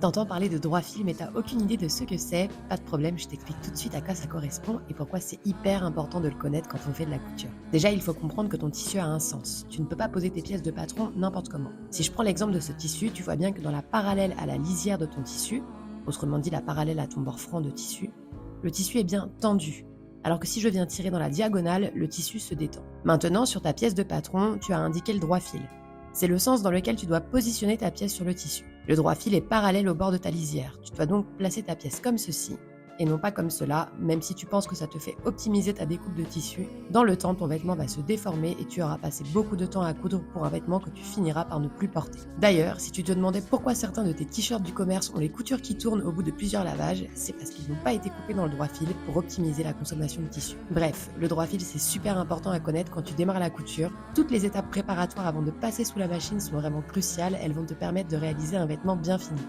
T'entends parler de droit fil mais t'as aucune idée de ce que c'est? Pas de problème, je t'explique tout de suite à quoi ça correspond et pourquoi c'est hyper important de le connaître quand on fait de la couture. Déjà, il faut comprendre que ton tissu a un sens. Tu ne peux pas poser tes pièces de patron n'importe comment. Si je prends l'exemple de ce tissu, tu vois bien que dans la parallèle à la lisière de ton tissu, autrement dit la parallèle à ton bord franc de tissu, le tissu est bien tendu. Alors que si je viens tirer dans la diagonale, le tissu se détend. Maintenant, sur ta pièce de patron, tu as indiqué le droit fil. C'est le sens dans lequel tu dois positionner ta pièce sur le tissu. Le droit fil est parallèle au bord de ta lisière. Tu dois donc placer ta pièce comme ceci, et non pas comme cela, même si tu penses que ça te fait optimiser ta découpe de tissu. Dans le temps, ton vêtement va se déformer et tu auras passé beaucoup de temps à coudre pour un vêtement que tu finiras par ne plus porter. D'ailleurs, si tu te demandais pourquoi certains de tes t-shirts du commerce ont les coutures qui tournent au bout de plusieurs lavages, c'est parce qu'ils n'ont pas été coupés dans le droit fil pour optimiser la consommation de tissu. Bref, le droit fil c'est super important à connaître quand tu démarres la couture. Toutes les étapes préparatoires avant de passer sous la machine sont vraiment cruciales, elles vont te permettre de réaliser un vêtement bien fini.